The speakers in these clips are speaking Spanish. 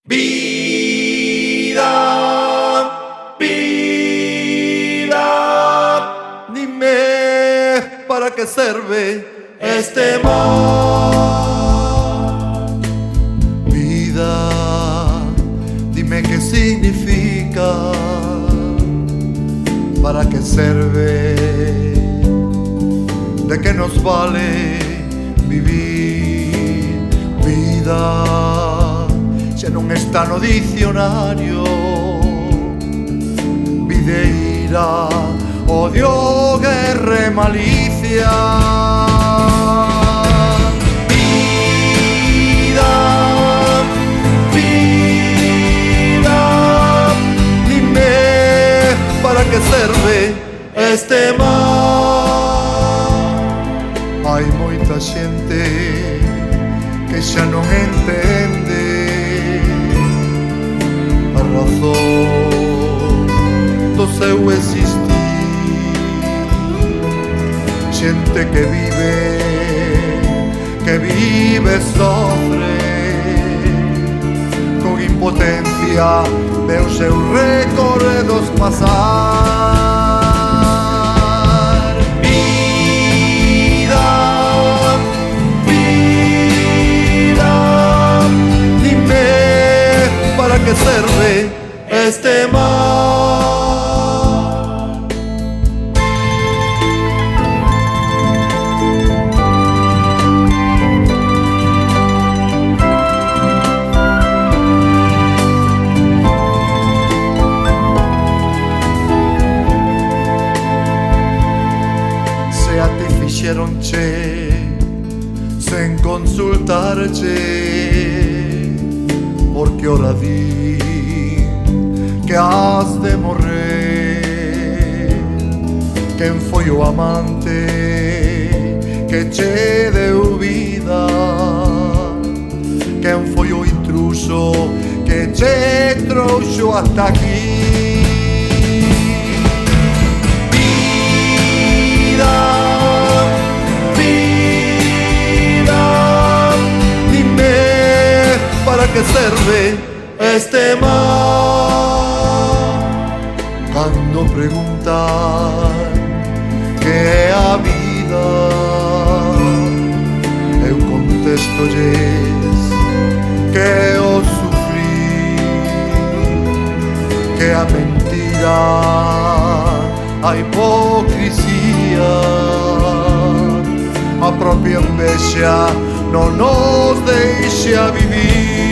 Vida, vida, dime para qué sirve este mar. Vida, dime qué significa, para qué sirve, de qué nos vale vivir. Vida, se non está no dicionario, videira, odio, guerra e malicia. Vida, vida, dime para que serve este mar. Hai moita xente que xa non entende a razón do seu existir. Xente que vive sofre con impotencia de os seus recordos pasar. Vida, vida, dime para qué sirve este mar. Se a ti fixeronche sen consultarche, porque ora di que has de morrer. Quen foi o amante que che deu vida? Quen foi o intruso que che trouxo ata aquí? Vida, vida, dime para qué sirve este mar. Cando preguntan que é a vida, eu contestolles que é o sufrir, que é a mentira, a hipocrisía, a propia envexa non nos deixa vivir.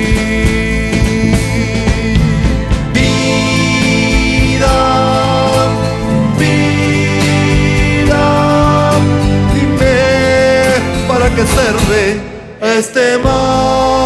Vida, vida, dime para qué sirve este mar.